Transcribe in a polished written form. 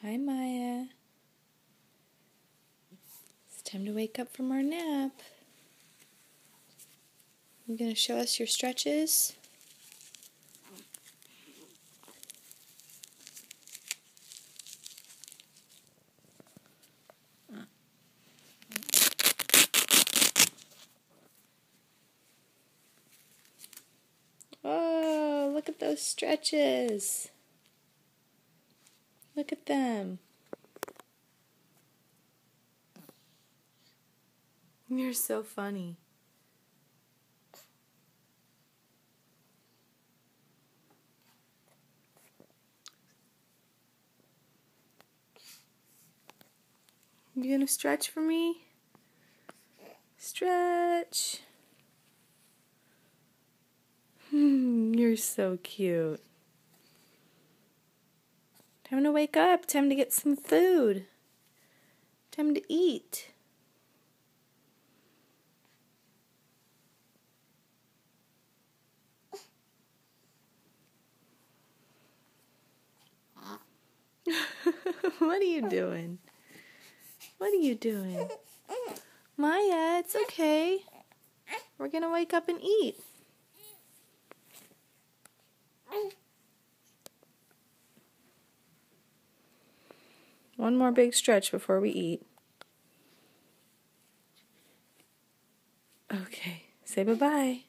Hi, Maya. It's time to wake up from our nap. You gonna show us your stretches? Oh, look at those stretches. Look at them. You're so funny. You gonna stretch for me? Stretch. You're so cute. Time to wake up. Time to get some food. Time to eat. What are you doing? What are you doing? Maya, it's okay. We're going to wake up and eat. One more big stretch before we eat. Okay, say bye-bye.